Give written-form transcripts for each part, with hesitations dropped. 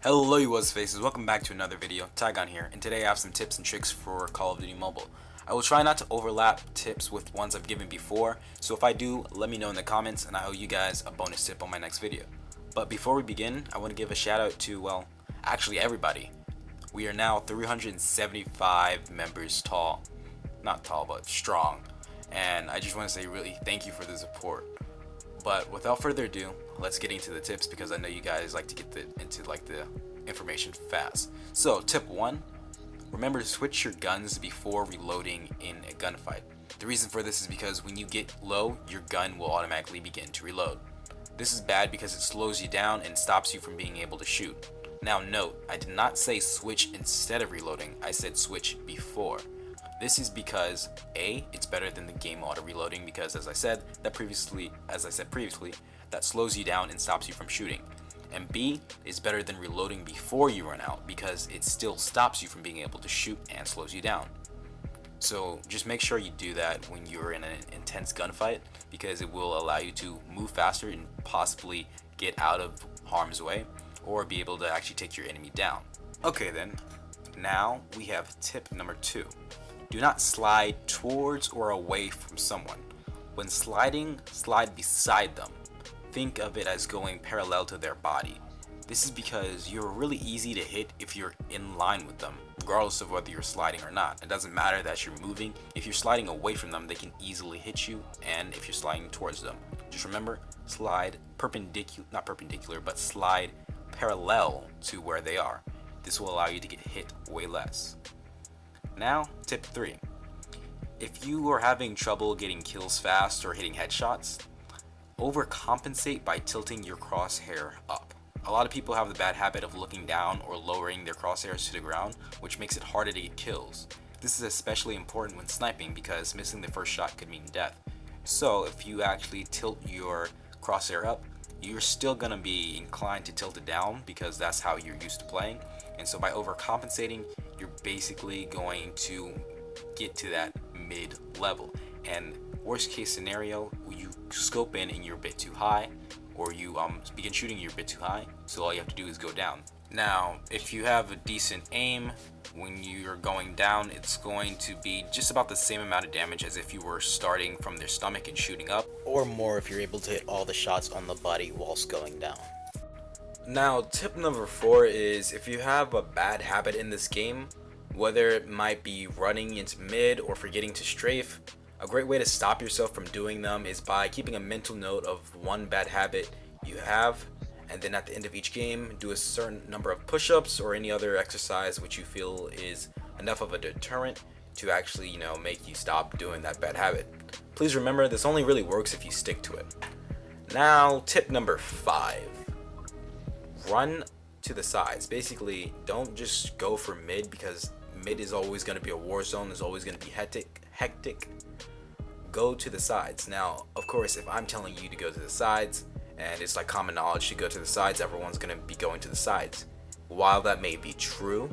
Hello you was faces, welcome back to another video. Tygon here, and today I have some tips and tricks for Call of Duty Mobile. I will try not to overlap tips with ones I've given before, so if I do, let me know in the comments and I owe you guys a bonus tip on my next video. But before we begin, I want to give a shout out to, well, actually everybody. We are now 375 members tall, not tall but strong, and I just want to say really thank you for the support. But without further ado, let's get into the tips because I know you guys like to get into the information fast. So tip 1, remember to switch your guns before reloading in a gunfight. The reason for this is because when you get low, your gun will automatically begin to reload. This is bad because it slows you down and stops you from being able to shoot. Now note, I did not say switch instead of reloading, I said switch before. This is because A, it's better than the game auto reloading because as I said previously, that slows you down and stops you from shooting. And B, is better than reloading before you run out because it still stops you from being able to shoot and slows you down. So just make sure you do that when you're in an intense gunfight because it will allow you to move faster and possibly get out of harm's way or be able to actually take your enemy down. Okay then, now we have tip number 2. Do not slide towards or away from someone. When sliding, slide beside them. Think of it as going parallel to their body. This is because you're really easy to hit if you're in line with them, regardless of whether you're sliding or not. It doesn't matter that you're moving. If you're sliding away from them, they can easily hit you, and if you're sliding towards them. Just remember, slide not perpendicular, but slide parallel to where they are. This will allow you to get hit way less. Now, tip 3. If you are having trouble getting kills fast or hitting headshots, overcompensate by tilting your crosshair up. A lot of people have the bad habit of looking down or lowering their crosshairs to the ground, which makes it harder to get kills. This is especially important when sniping because missing the first shot could mean death. So if you actually tilt your crosshair up, you're still going to be inclined to tilt it down because that's how you're used to playing. And so by overcompensating, you're basically going to get to that mid level. And worst case scenario, you scope in and you're a bit too high, or you begin shooting, you're a bit too high, so all you have to do is go down. Now, if you have a decent aim, when you're going down, it's going to be just about the same amount of damage as if you were starting from their stomach and shooting up, or more if you're able to hit all the shots on the body whilst going down. Now, tip number 4 is if you have a bad habit in this game, whether it might be running into mid or forgetting to strafe, a great way to stop yourself from doing them is by keeping a mental note of one bad habit you have, and then at the end of each game, do a certain number of push-ups or any other exercise which you feel is enough of a deterrent to actually, make you stop doing that bad habit. Please remember, this only really works if you stick to it. Now, tip number 5. Run to the sides. Basically, don't just go for mid because mid is always going to be a war zone. It's always going to be hectic. Go to the sides. Now, of course, if I'm telling you to go to the sides, and it's like common knowledge to go to the sides, everyone's going to be going to the sides. While that may be true,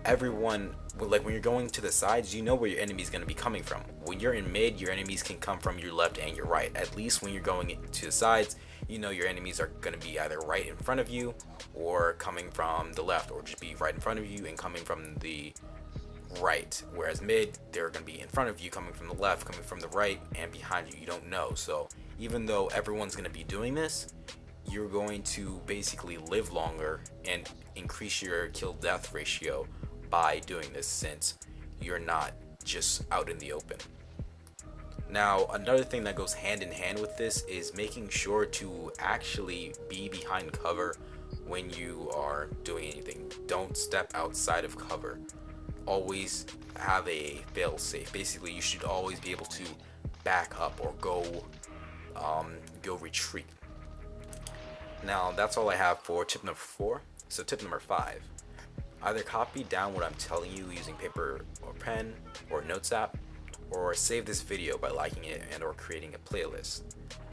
everyone, like when you're going to the sides, you know where your enemy is going to be coming from. When you're in mid, your enemies can come from your left and your right. At least when you're going to the sides, you know your enemies are going to be either right in front of you or coming from the left, or just be right in front of you and coming from the right. Whereas mid, they're going to be in front of you, coming from the left, coming from the right, and behind you. You don't know. So even though everyone's going to be doing this, you're going to basically live longer and increase your kill death ratio by doing this, since you're not just out in the open. Now, another thing that goes hand in hand with this is making sure to actually be behind cover when you are doing anything. Don't step outside of cover. Always have a fail-safe. Basically, you should always be able to back up or go retreat. Now, that's all I have for tip number 4. So tip number 5. Either copy down what I'm telling you using paper or pen or notes app, or save this video by liking it and or creating a playlist.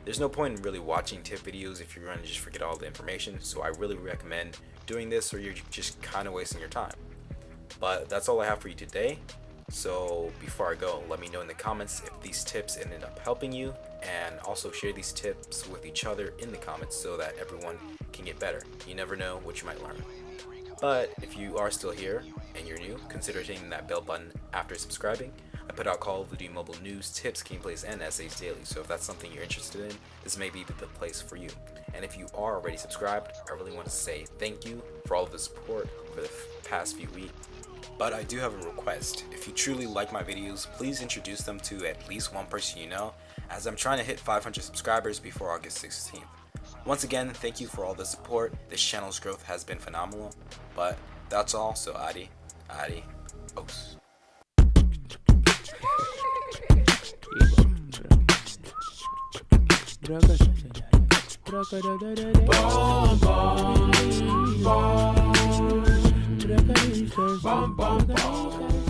There's no point in really watching tip videos if you're going to just forget all the information, so I really recommend doing this or you're just kind of wasting your time. But that's all I have for you today. So before I go, let me know in the comments if these tips ended up helping you, and also share these tips with each other in the comments so that everyone can get better. You never know what you might learn. But if you are still here and you're new, consider hitting that bell button after subscribing. I put out Call of Duty Mobile news, tips, gameplays, and essays daily, so if that's something you're interested in, this may be the place for you. And if you are already subscribed, I really want to say thank you for all of the support for the past few weeks. But I do have a request. If you truly like my videos, please introduce them to at least one person you know, as I'm trying to hit 500 subscribers before August 16th. Once again, thank you for all the support. This channel's growth has been phenomenal. But that's all, so adi, os. Bom, bom, bom.